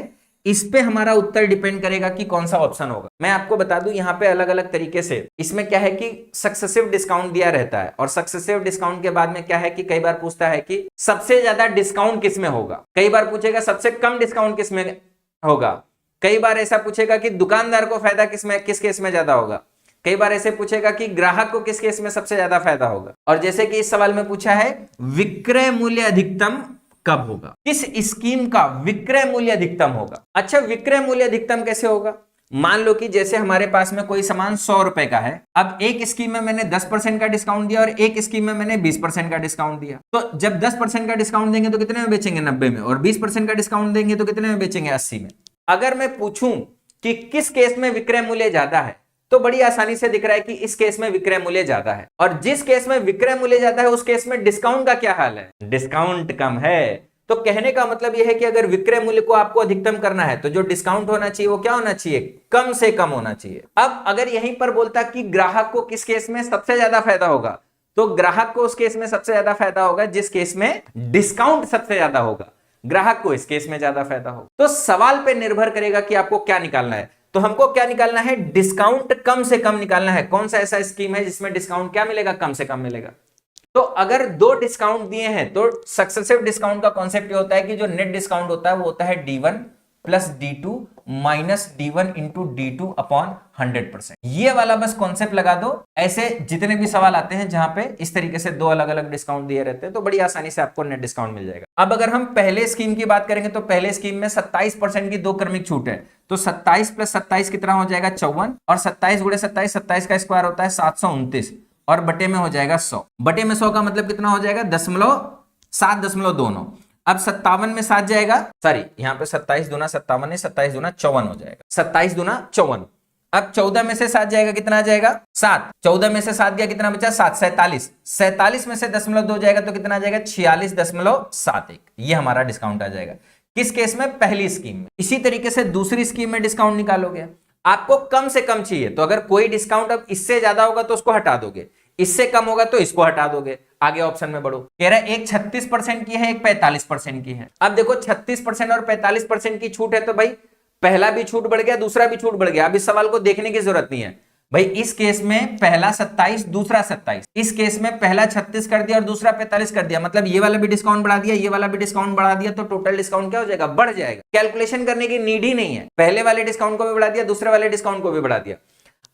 इस पे हमारा उत्तर डिपेंड करेगा कि कौन सा ऑप्शन होगा। मैं आपको बता दूं यहाँ पे अलग अलग तरीके से, इसमें क्या है कि सक्सेसिव डिस्काउंट दिया रहता है, और सक्सेसिव डिस्काउंट के बाद में क्या है कि कई बार पूछता है कि सबसे ज्यादा डिस्काउंट किस में होगा, कई बार पूछेगा सबसे कम डिस्काउंट किस में होगा, कई बार ऐसा पूछेगा कि दुकानदार को फायदा किस केस में ज्यादा होगा, कई बार ऐसे पूछेगा कि ग्राहक को किस केस में सबसे ज्यादा फायदा होगा। और जैसे कि इस सवाल में पूछा है विक्रय मूल्य अधिकतम कब होगा, किस स्कीम का विक्रय मूल्य अधिकतम होगा। अच्छा, विक्रय मूल्य अधिकतम कैसे होगा, मान लो कि जैसे हमारे पास में कोई सामान 100 रुपए का है। अब एक स्कीम में मैंने 10% का डिस्काउंट दिया और एक स्कीम में मैंने 20% का डिस्काउंट दिया। तो जब 10% का डिस्काउंट देंगे तो कितने में बेचेंगे, 90 में, और 20% का डिस्काउंट देंगे तो कितने में बेचेंगे, 80 में। अगर मैं पूछूं कि किस केस में विक्रय मूल्य ज्यादा है, तो बड़ी आसानी से दिख रहा है कि इस केस में विक्रय मूल्य ज्यादा है, और जिस केस में विक्रय मूल्य ज्यादा है उस केस में डिस्काउंट का क्या हाल है, डिस्काउंट कम है। तो कहने का मतलब यह है कि अगर विक्रय मूल्य को आपको अधिकतम करना है तो जो डिस्काउंट होना चाहिए वो क्या होना चाहिए, कम से कम होना चाहिए। अब अगर यहीं पर बोलता कि ग्राहक को किस केस में सबसे ज्यादा फायदा होगा, तो ग्राहक को उस केस में सबसे ज्यादा फायदा होगा जिस केस में डिस्काउंट सबसे ज्यादा होगा, ग्राहक को इस केस में ज्यादा फायदा होगा। तो सवाल पे निर्भर करेगा कि आपको क्या निकालना है। तो हमको क्या निकालना है, डिस्काउंट कम से कम निकालना है। कौन सा ऐसा स्कीम है जिसमें डिस्काउंट क्या मिलेगा, कम से कम मिलेगा। तो अगर 2 डिस्काउंट दिए हैं तो सक्सेसिव डिस्काउंट का कॉन्सेप्ट ये होता है कि जो नेट डिस्काउंट होता है वो होता है D1 plus D2 minus D1 into D2 upon 100%। ये वाला बस कॉन्सेप्ट लगा दो। ऐसे जितने भी सवाल आते हैं जहां पे इस तरीके से दो अलग अलग डिस्काउंट दिए रहते हैं तो बड़ी आसानी से आपको नेट डिस्काउंट मिल जाएगा। अब अगर हम पहले स्कीम की बात करेंगे तो पहले स्कीम में 27% की दो क्रमिक छूट है, तो 27 प्लस 27 कितना हो जाएगा 54, और 27 गुणे 27, 27 का स्क्वायर होता है 729, और बटे में हो जाएगा 100। बटे में 100 का मतलब कितना हो जाएगा 7.29। अब 57 में 7 जाएगा, सॉरी यहाँ पे 27 दूना 57 नहीं, 27 दूना 54 हो जाएगा, 27 दूना 54। अब 14 में से 7 जाएगा, कितना आ जाएगा 7। 14 में से 7 गया, कितना बचा 7, 47। 47 में से 0.2 जाएगा तो कितना आ जाएगा 46.71। ये हमारा डिस्काउंट आ जाएगा किस केस में, पहली स्कीम में। इसी तरीके से दूसरी स्कीम में डिस्काउंट निकालोगे, आपको कम से कम चाहिए तो अगर कोई डिस्काउंट अब इससे ज्यादा होगा तो उसको हटा दोगे, इससे कम होगा तो इसको हटा दोगे, आगे ऑप्शन में बढ़ो। कह रहा है एक 36% की है, एक 45% की है। अब देखो 36% और 45% की छूट है तो भाई पहला भी छूट बढ़ गया, दूसरा भी छूट बढ़ गया। अब इस सवाल को देखने की जरूरत नहीं है भाई, इस केस में पहला 27 दूसरा 27, इस केस में पहला 36 कर दिया और दूसरा 45 कर दिया, मतलब ये वाला भी डिस्काउंट बढ़ा दिया, ये वाला भी डिस्काउंट बढ़ा दिया, तो टोटल डिस्काउंट क्या हो जाएगा, बढ़ जाएगा। कैलकुलेशन करने की नीड ही नहीं है, पहले वाले डिस्काउंट को भी बढ़ा दिया, दूसरे वाले डिस्काउंट को भी बढ़ा दिया।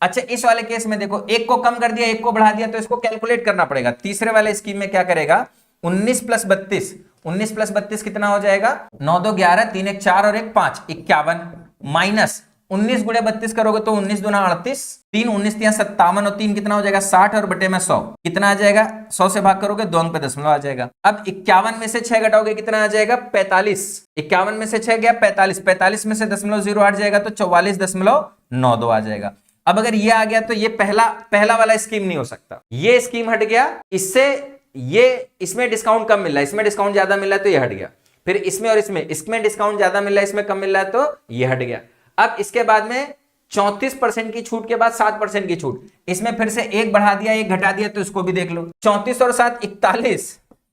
अच्छा इस वाले केस में देखो, एक को कम कर दिया, एक को बढ़ा दिया, तो इसको कैलकुलेट करना पड़ेगा। तीसरे वाले स्कीम में क्या करेगा, 19 प्लस 32, 19 प्लस 32 कितना हो जाएगा 9 2 11, 3 1 4 और 1 5, 51, माइनस 19 गुणे 32 करोगे तो 19 दूना 38, 3 19 3 57 और 3 कितना हो जाएगा 60, और बटे में 100 कितना आ जाएगा, 100 से भाग करोगे 2 अंक पे दशमलव आ जाएगा। अब 51 में से 6 घटाओगे कितना आ जाएगा 45, 51 में से 6 गया 45, 45 में से 0.08 जाएगा तो 44.92 आ जाएगा। अब अगर ये आ गया तो ये पहला वाला स्कीम नहीं हो सकता, ये स्कीम हट गया, इससे ये इसमें डिस्काउंट कम मिल रहा है, इसमें डिस्काउंट ज्यादा मिल रहा है तो ये हट गया। फिर इसमें और इसमें डिस्काउंट ज्यादा मिल रहा है, इसमें कम मिल रहा है तो ये हट गया। अब इसके बाद में 34% की छूट के बाद 7% की छूट, इसमें फिर से एक बढ़ा दिया एक घटा दिया, तो इसको भी देख लो। 34 और 7 41,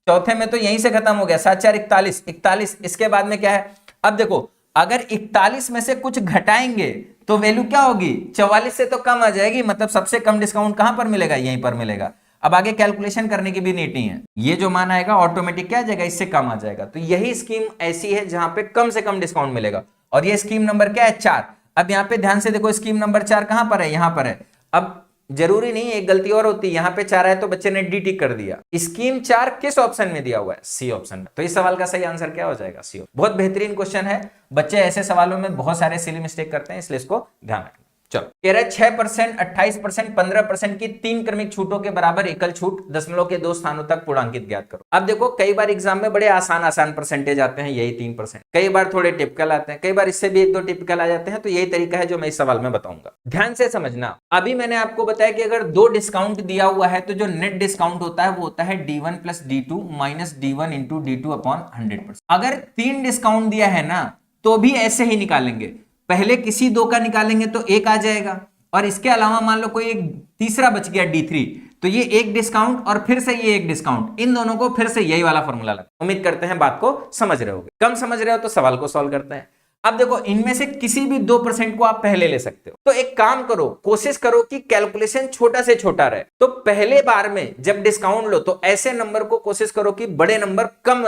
चौथे में तो यहीं से खत्म हो गया, 7 4 41, 41। इसके बाद में क्या है, अब देखो अगर 41 में से कुछ घटाएंगे तो वैल्यू क्या होगी 44 से तो कम आ जाएगी, मतलब सबसे कम डिस्काउंट कहां पर मिलेगा, यहीं पर मिलेगा। अब आगे कैलकुलेशन करने की भी नीड नहीं है, ये जो मान आएगा ऑटोमेटिक क्या आ जाएगा, इससे कम आ जाएगा। तो यही स्कीम ऐसी है जहां पे कम से कम डिस्काउंट मिलेगा, और ये स्कीम नंबर क्या है 4। अब यहाँ पे ध्यान से देखो, स्कीम नंबर 4 कहां पर है, यहां पर है। अब जरूरी नहीं, एक गलती और होती है, यहां पे 4 है तो बच्चे ने डी टिक कर दिया। स्कीम 4 किस ऑप्शन में दिया हुआ है, सी ऑप्शन में। तो इस सवाल का सही आंसर क्या हो जाएगा, सी। बहुत बेहतरीन क्वेश्चन है, बच्चे ऐसे सवालों में बहुत सारे सिली मिस्टेक करते हैं, इसलिए इसको ध्यान रखना। चलो कह रहा है 6%, 28%, 15% की 3 क्रमिक छूटों के बराबर एकल छूट दशमलव के 2 स्थानों तक पूर्णांकित ज्ञात करो। अब देखो कई बार एग्जाम में बड़े आसान परसेंटेज आते हैं, यही 3%, कई बार थोड़े टिपिकल आते हैं, कई बार इससे भी 1-2 टिपिकल आ जाते हैं। तो यही तरीका है जो मैं इस सवाल में बताऊंगा, ध्यान से समझना। अभी मैंने आपको बताया कि अगर 2 डिस्काउंट दिया हुआ है तो जो नेट डिस्काउंट होता है वो होता है D1 plus D2 minus D1 into D2 upon 100%। अगर 3 डिस्काउंट दिया है ना तो भी ऐसे ही निकालेंगे, पहले किसी 2 का निकालेंगे तो 1 आ जाएगा, और इसके अलावा मान लो कोई एक तीसरा बच गया D3, तो ये एक डिस्काउंट और फिर से ये एक डिस्काउंट, इन दोनों को फिर से यही वाला फॉर्मूला लगा। उम्मीद करते हैं बात को समझ रहे होगे, कम समझ रहे हो तो सवाल को सॉल्व करते हैं। अब देखो इनमें से किसी भी 2% को आप पहले ले सकते हो, तो एक काम करो, कोशिश करो कि कैलकुलेशन छोटा से छोटा रहे। तो पहले बार में जब डिस्काउंट लो तो ऐसे नंबर को कोशिश करो कि बड़े नंबर कम,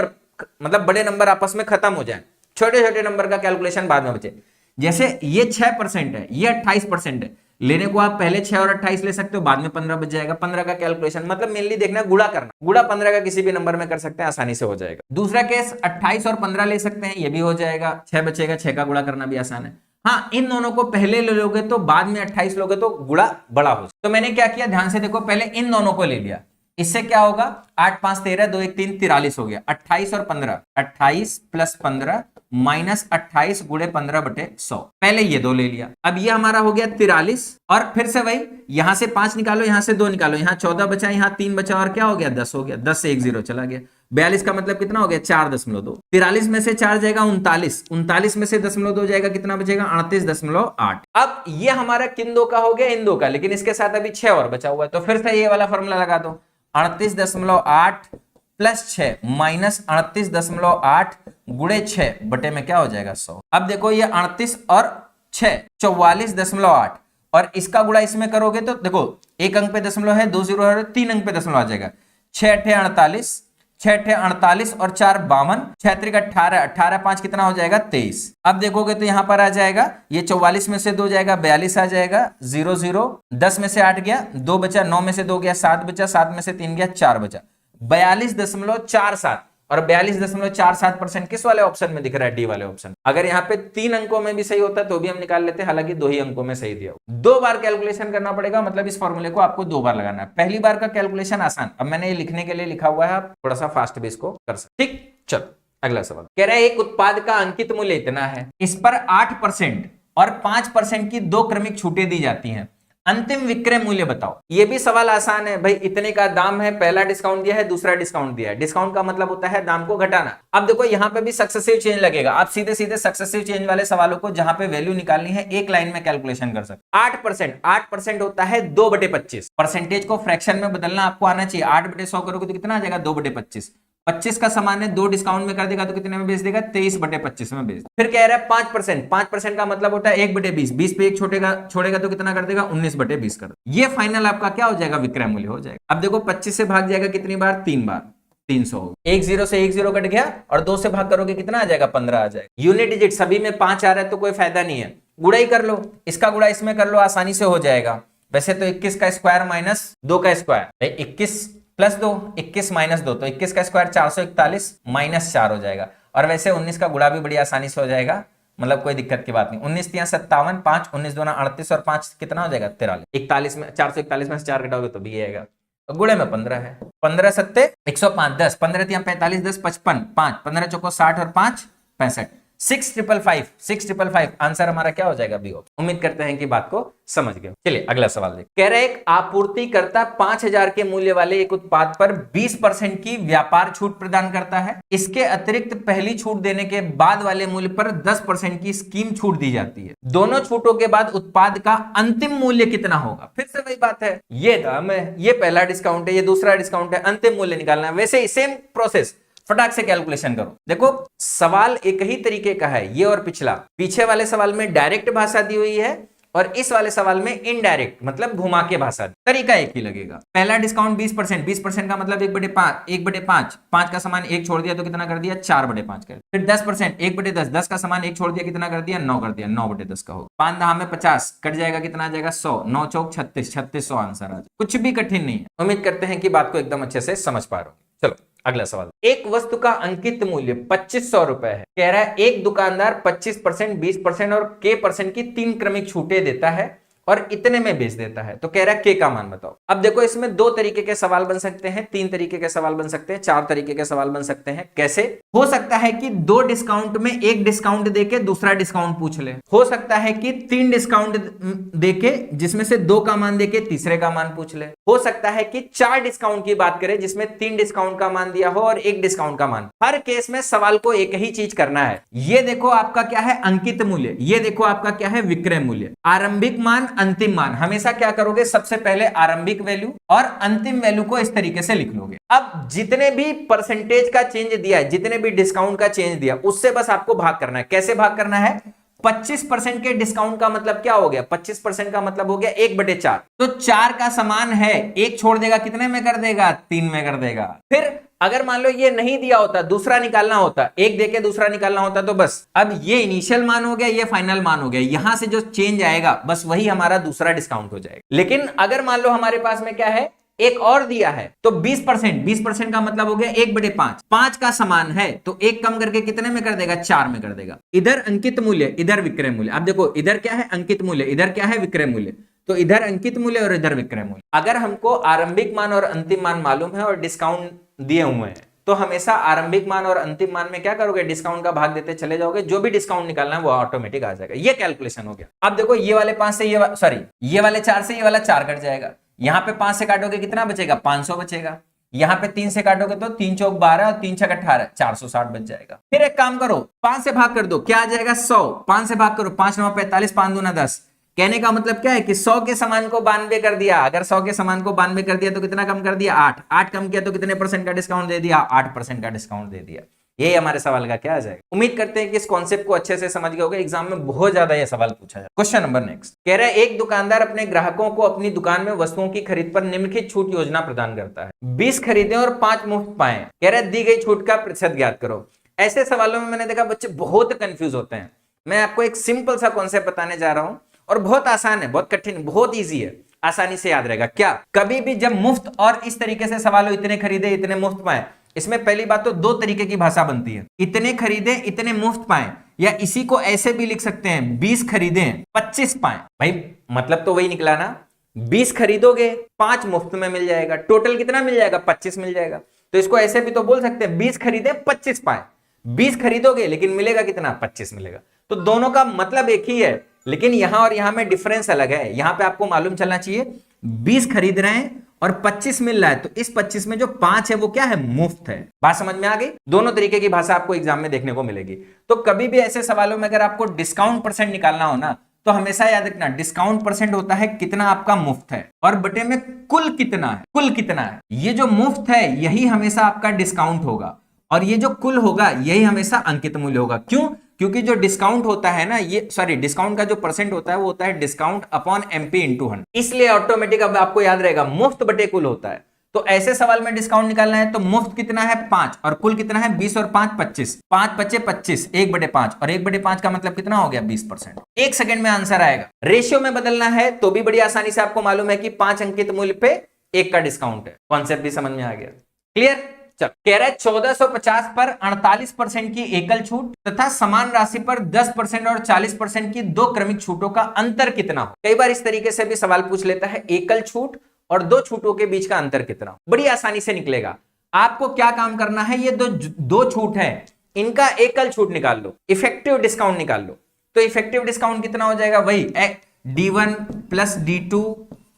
मतलब बड़े नंबर आपस में खत्म हो जाए, छोटे छोटे नंबर का कैलकुलेशन बाद में बचे। जैसे ये 6% है, ये 28% है, लेने को आप पहले 6 और 28 ले सकते हो, बाद में 15 बच जाएगा। 15 का कैलकुलेशन मतलब मेनली देखना गुणा करना, गुणा 15 का किसी भी नंबर में कर सकते हैं, आसानी से हो जाएगा। दूसरा केस 28 और 15 ले सकते हैं, ये भी हो जाएगा, 6 बचेगा, 6 का गुणा करना भी आसान है। हाँ, इन दोनों को पहले ले लोगे तो बाद में 28 लोगे तो गुणा बड़ा हो जाएगा। तो मैंने क्या किया, ध्यान से देखो, पहले इन दोनों को ले लिया, इससे क्या होगा 8 5 13, 2 1 3 43 हो गया। 28 और 15, 28 प्लस 15 माइनस 28 गुणे 15 बटे 100, पहले ये 2 ले लिया। अब ये हमारा हो गया 43, और फिर से वही, यहां से 5 निकालो, यहां से 2 निकालो, यहां 14 बचा, यहां 3 बचा, और क्या हो गया 10 हो गया। 10 से 1 0 चला गया। 42 का मतलब कितना हो गया 4.2। 43 में से 4 जाएगा 39, 39 में से 0.2 जाएगा, कितना बचेगा 38.8। अब ये हमारा किन 2 का हो गया, इन 2 का, लेकिन इसके साथ अभी 6 और बचा हुआ है, तो फिर से ये वाला फॉर्मूला लगा दो, 38.8 प्लस 6 माइनस 38.8 गुणे 6 बटे में क्या हो जाएगा 100। अब देखो ये 38 और 6 44.8, और इसका गुणा इसमें करोगे तो देखो एक अंक पे दशमलव है, 2 0 है, 3 अंक पे दशमलव आ जाएगा। 6 8 48, 6 × 48 और 4 52, 6 × 18, 18 5 कितना हो जाएगा 23। अब देखोगे तो यहाँ पर आ जाएगा ये 44 में से 2 जाएगा 42 आ जाएगा 0 0, 10 में से 8 गया 2 बचा, 9 में से 2 गया 7 बचा, 7 में से 3 गया 4 बचा, 42.47 और 42.47% किस वाले ऑप्शन में दिख रहा है? डी वाले ऑप्शन। अगर यहाँ पे 3 अंकों में भी सही होता तो भी हम निकाल लेते, हालांकि 2 ही अंकों में सही दिया। 2 बार कैलकुलेशन करना पड़ेगा, मतलब इस फॉर्मूले को आपको 2 बार लगाना है। पहली बार का कैलकुलेशन आसान, अब मैंने ये लिखने के लिए लिखा हुआ है, आप थोड़ा सा फास्ट भी इसको कर सकते। ठीक, चलो अगला सवाल कह रहा है एक उत्पाद का अंकित मूल्य इतना है, इस पर 8% और 5% की 2 क्रमिक छूटें दी जाती हैं, अंतिम विक्रय मूल्य बताओ। ये भी सवाल आसान है भाई, इतने का दाम है, पहला डिस्काउंट दिया है, दूसरा डिस्काउंट दिया है। डिस्काउंट का मतलब होता है दाम को घटाना। अब देखो यहाँ पे भी सक्सेसिव चेंज लगेगा, आप सीधे सीधे सक्सेसिव चेंज वाले सवालों को जहां पे वैल्यू निकालनी है एक लाइन में कैलकुलेशन कर सकते। 8% होता है 2/25। परसेंटेज को फ्रैक्शन में बदलना आपको आना चाहिए। 8/100 करोगे तो कितना आ जाएगा 2/25। 25 का सामान है, 2 डिस्काउंट में कर देगा तो कितने में बेच देगा 23/25 में बेच। फिर कह रहा है 5%, 5% का मतलब होता है 1/20, 20 पे 1 छोड़ेगा तो कितना कर देगा 19/20 कर देगा। ये फाइनल आपका क्या हो जाएगा विक्रय मूल्य हो जाएगा। अब देखो 25 से भाग जाएगा कितनी बार 3 बार, 300 हो गया। 1 0 से 1 0 कट गया और 2 से भाग करोगे कितना आ जाएगा 15 आ जाएगा। यूनिट डिजिट सभी में 5 आ रहा है तो कोई फायदा नहीं है, गुड़ाई कर लो, इसका गुड़ा इसमें कर लो, आसानी से हो जाएगा। वैसे तो 21 का स्क्वायर माइनस 2 का स्क्वायर, 21 प्लस 2, 21 माइनस 2, तो 21 का स्क्वायर 441 माइनस 4 हो जाएगा। और वैसे 19 का गुणा भी बड़ी आसानी से हो जाएगा, मतलब कोई दिक्कत की बात नहीं। 19 3 57, 5 19 2 38 और 5 कितना हो जाएगा 43। 41 में 441 में से 4 घटाओगे तो भी आएगा। गुणे में 15 है, 15 7 105, 10 15 3 45, 10 55, 5 15 चौको 60 और 5 65, 655 आंसर हमारा क्या हो जाएगा बी। उम्मीद करते हैं कि बात को समझ गए। चलिए अगला सवाल देखिए। कह रहे एक आपूर्तिकर्ता 5000 के मूल्य वाले एक उत्पाद पर 20% की व्यापार छूट प्रदान करता है। इसके अतिरिक्त पहली छूट देने के बाद वाले मूल्य पर 10% की स्कीम छूट दी जाती है। दोनों छूटों के बाद उत्पाद का अंतिम मूल्य कितना होगा? फिर से वही बात है, ये दाम है, ये पहला डिस्काउंट है, ये दूसरा डिस्काउंट है, अंतिम मूल्य निकालना है। वैसे ही सेम प्रोसेस, फटाक से कैलकुलेशन करो। देखो सवाल एक ही तरीके का है, ये और पिछला। पीछे वाले सवाल में डायरेक्ट भाषा दी हुई है और इस वाले सवाल में इनडायरेक्ट, मतलब घुमा के भाषा। तरीका एक ही लगेगा। पहला डिस्काउंट 20%, 20% का मतलब 1/5, 5 का सामान 1 छोड़ दिया तो कितना कर दिया 4/5 कर। फिर 10%, 1/10, 10 का सामान 1 छोड़ दिया कितना कर दिया 9 कर दिया, 9/10 का होगा। 5 दहा में 50 कट जाएगा, कितना आ जाएगा 100, 9 चौक 36, 3600 आंसर आ जाएगा। कुछ भी कठिन नहीं है। उम्मीद करते हैं कि बात को एकदम अच्छे से समझ पा रहे हो। चलो अगला सवाल। एक वस्तु का अंकित मूल्य 2500 रुपए है। कह रहा है एक दुकानदार 25%, 20% और K% की 3 क्रमिक छूटें देता है और इतने में बेच देता है। तो कह रहा है K का मान बताओ। अब देखो इसमें 2 तरीके के सवाल बन सकते हैं, 3 तरीके के सवाल बन सकते हैं, 4 तरीके के सवाल बन सकते हैं। कैसे? हो सकता है कि 2 डिस्काउंट में 1 डिस्काउंट देके दूसरा डिस्काउंट पूछ ले। हो सकता है कि 3 डिस्काउंट देके जिसमें से 2 का मान देके तीसरे का मान पूछ ले। हो सकता है कि 4 डिस्काउंट की बात करें जिसमें 3 डिस्काउंट का मान दिया हो और 1 डिस्काउंट का मान। हर केस में सवाल को एक ही चीज करना है। ये देखो आपका क्या है अंकित मूल्य, ये देखो आपका क्या है विक्रय मूल्य। आरंभिक मान अंतिम मान, हमेशा क्या करोगे सबसे पहले आरंभिक वैल्यू और अंतिम वैल्यू को इस तरीके से लिख लोगे। अब जितने भी परसेंटेज का चेंज दिया है, जितने भी डिस्काउंट का चेंज दिया, उससे बस आपको भाग करना है। कैसे भाग करना है? 25% के डिस्काउंट का मतलब क्या हो गया? 25% का मतलब हो गया 1/4। तो 4 का समान है, 1 छोड़ देगा कितने में कर देगा 3 में कर देगा। फिर अगर मान लो ये नहीं दिया होता, दूसरा निकालना होता, 1 देके दूसरा निकालना होता तो बस अब ये इनिशियल मान हो गया, ये फाइनल मान हो गया। यहां से जो चेंज आएगा बस वही हमारा दूसरा डिस्काउंट हो जाएगा। लेकिन अगर मान लो हमारे पास में क्या है एक और दिया है तो 20% का मतलब हो गया 1/5। 5 का समान है तो 1 कम करके कितने में कर देगा 4 में कर देगा। इधर अंकित मूल्य, इधर विक्रय मूल्य। अब देखो इधर क्या है अंकित मूल्य, इधर क्या है विक्रय मूल्य। तो इधर अंकित मूल्य और इधर विक्रय मूल्य। अगर हमको आरंभिक मान और अंतिम मान मालूम है और डिस्काउंट दिए हुए हैं तो हमेशा आरंभिक मान और अंतिम मान में क्या करोगे डिस्काउंट का भाग देते चले जाओगे। जो भी डिस्काउंट निकालना है वो ऑटोमेटिक आ जाएगा। ये कैलकुलेशन हो गया। अब देखो ये वाले 5 से ये वाले 4 से ये वाला 4 कट जाएगा। यहाँ पे 5 से काटोगे कितना बचेगा 500 बचेगा। यहाँ पे 3 से काटोगे तो 3 चौक 12 और 3 छक 18, 460 बच जाएगा। फिर एक काम करो 5 से भाग कर दो, क्या आ जाएगा 100। 5 से भाग करो, 5 9 45, 5 दूना 10। कहने का मतलब क्या है कि 100 के समान को 92 कर दिया। अगर 100 के समान को 92 कर दिया तो कितना कम कर दिया 8 कम किया तो कितने % का डिस्काउंट दे दिया 8% का डिस्काउंट दे दिया। यही हमारे सवाल का क्या आ जाएगा। उम्मीद करते हैं कि इस कॉन्सेप्ट को अच्छे से समझ गए होंगे। एग्जाम में बहुत ज्यादा यह सवाल पूछा जाए। क्वेश्चन नंबर नेक्स्ट कह रहा है, एक दुकानदार अपने ग्राहकों को अपनी दुकान में वस्तुओं की खरीद पर निम्नलिखित छूट योजना प्रदान करता है। 20 खरीदें और 5 मुफ्त पाएं। कह रहा है दी गई छूट का प्रतिशत ज्ञात करो। ऐसे सवालों में मैंने देखा बच्चे बहुत कंफ्यूज होते हैं। मैं आपको एक सिंपल सा कॉन्सेप्ट बताने जा रहा हूं और बहुत आसान है, बहुत कठिन, बहुत ईजी है, आसानी से याद रहेगा। क्या कभी भी जब मुफ्त और इस तरीके से सवाल हो, इतने खरीदे इतने मुफ्त पाए, इसमें पहली बात तो 2 तरीके की भाषा बनती है, इतने खरीदे इतने मुफ्त पाए, या इसी को ऐसे भी लिख सकते हैं 20 खरीदे 25 पाए। भाई मतलब तो वही निकला ना, 20 खरीदोगे 5 मुफ्त में मिल जाएगा, टोटल कितना मिल जाएगा 25 मिल जाएगा। तो इसको ऐसे भी तो बोल सकते हैं 20 खरीदे 25 पाए। 20 खरीदोगे लेकिन मिलेगा कितना 25 मिलेगा। तो दोनों का मतलब एक ही है, लेकिन यहां और यहां में डिफरेंस अलग है। यहां पे आपको मालूम चलना चाहिए 20 खरीद रहे हैं और 25 मिल रहा है, तो इस 25 में जो 5 है वो क्या है, मुफ्त है। बात समझ में आ गई। दोनों तरीके की भाषा आपको एग्जाम में देखने को मिलेगी। तो कभी भी ऐसे सवालों में अगर आपको डिस्काउंट परसेंट निकालना हो ना, तो हमेशा याद रखना डिस्काउंट परसेंट होता है कितना आपका मुफ्त है और बटे में कुल कितना है, कुल कितना है। ये जो मुफ्त है यही हमेशा आपका डिस्काउंट होगा और ये जो कुल होगा यही हमेशा अंकित मूल्य होगा। क्यों? क्योंकि जो डिस्काउंट होता है ना, ये सॉरी डिस्काउंट का जो परसेंट होता है वो होता है डिस्काउंट अपॉन एमपी इंटू 100। इसलिए ऑटोमेटिक अब आपको याद रहेगा मुफ्त बटे कुल होता है। तो ऐसे सवाल में डिस्काउंट निकालना है तो मुफ्त कितना है 5 और कुल कितना है 20 और 5 25, 5 बचे 25, 1/5 और 1/5 का मतलब कितना हो गया 20%। 1 सेकंड में आंसर आएगा। रेशियो में बदलना है तो भी बड़ी आसानी से आपको मालूम है कि 5 अंकित मूल्य पे 1 का डिस्काउंट है। कॉन्सेप्ट भी समझ में आ गया, क्लियर। कह रहा है 1450 पर 48% की एकल छूट तथा समान राशि पर 10% और 40% की 2 क्रमिक छूटों का अंतर कितना हो। कई बार इस तरीके से भी सवाल पूछ लेता है, एकल छूट और 2 छूटों के बीच का अंतर कितना हो। बड़ी आसानी से निकलेगा। आपको क्या काम करना है, ये दो छूट है, इनका एकल छूट निकाल लो, इफेक्टिव डिस्काउंट निकाल लो। तो इफेक्टिव डिस्काउंट कितना हो जाएगा, वही D1 plus D2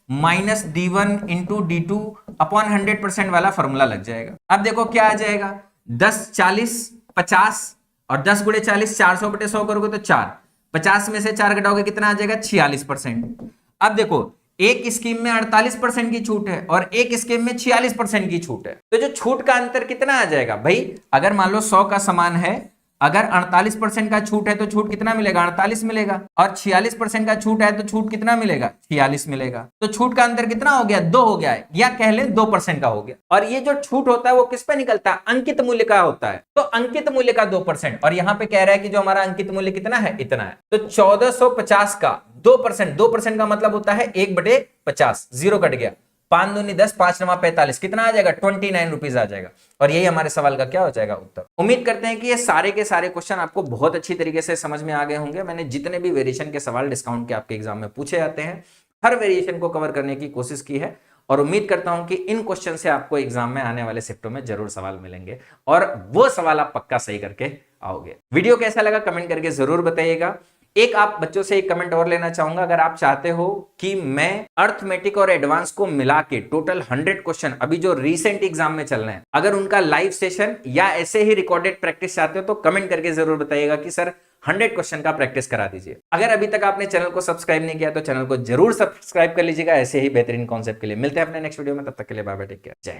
minus D1 into D2 upon 100% वाला फॉर्मूला लग जाएगा। अब देखो क्या आ जाएगा, 10 40 50 और 10 गुणे 40 400/100 करोगे तो 4, 50 में से 4 घटाओगे कितना आ जाएगा 46%। अब देखो एक स्कीम में 48% की छूट है और एक स्कीम में 46% की छूट है, तो जो छूट का अंतर कितना आ जाएगा भाई, अगर मान लो 100 का सामान है, अगर 48% का छूट है तो छूट कितना मिलेगा 48 मिलेगा, और 46% का छूट है तो छूट कितना मिलेगा 46 मिलेगा। तो छूट का अंतर कितना हो गया 2 हो गया है, या कह लें 2% का हो गया। और ये जो छूट होता है वो किस पे निकलता है, अंकित मूल्य का होता है। तो अंकित मूल्य का 2%, और यहाँ पे कह रहा है कि जो हमारा अंकित मूल्य कितना है इतना है। तो 1450 का 2%, 2% का मतलब होता है 1/50, 0 कट गया, 5 दूनी 10, 5 9 45, कितना आ जाएगा 29 रुपीज आ जाएगा। और यही हमारे सवाल का क्या हो जाएगा उत्तर। उम्मीद करते हैं कि ये सारे के सारे क्वेश्चन आपको बहुत अच्छी तरीके से समझ में आ गए होंगे। मैंने जितने भी वेरिएशन के सवाल डिस्काउंट के आपके एग्जाम में पूछे जाते हैं, हर वेरिएशन को कवर करने की कोशिश की है और उम्मीद करता हूं कि इन क्वेश्चन से आपको एग्जाम में आने वाले शिफ्टों में जरूर सवाल मिलेंगे और वो सवाल आप पक्का सही करके आओगे। वीडियो कैसा लगा कमेंट करके जरूर बताइएगा। एक आप बच्चों से एक कमेंट और लेना चाहूंगा, अगर आप चाहते हो कि मैं अर्थमेटिक और एडवांस को मिला के टोटल 100 क्वेश्चन अभी जो रीसेंट एग्जाम में चल रहे हैं, अगर उनका लाइव सेशन या ऐसे ही रिकॉर्डेड प्रैक्टिस चाहते हो तो कमेंट करके जरूर बताइएगा कि सर 100 क्वेश्चन का प्रैक्टिस करा दीजिए। अगर अभी तक आपने चैनल को सब्सक्राइब नहीं किया तो चैनल को जरूर सब्सक्राइब कर लीजिएगा ऐसे ही बेहतरीन कॉन्सेप्ट के लिए। मिलते हैं अपने नेक्स्ट वीडियो में, तब तक के लिए बाय बाय, टेक केयर, जय हिंद।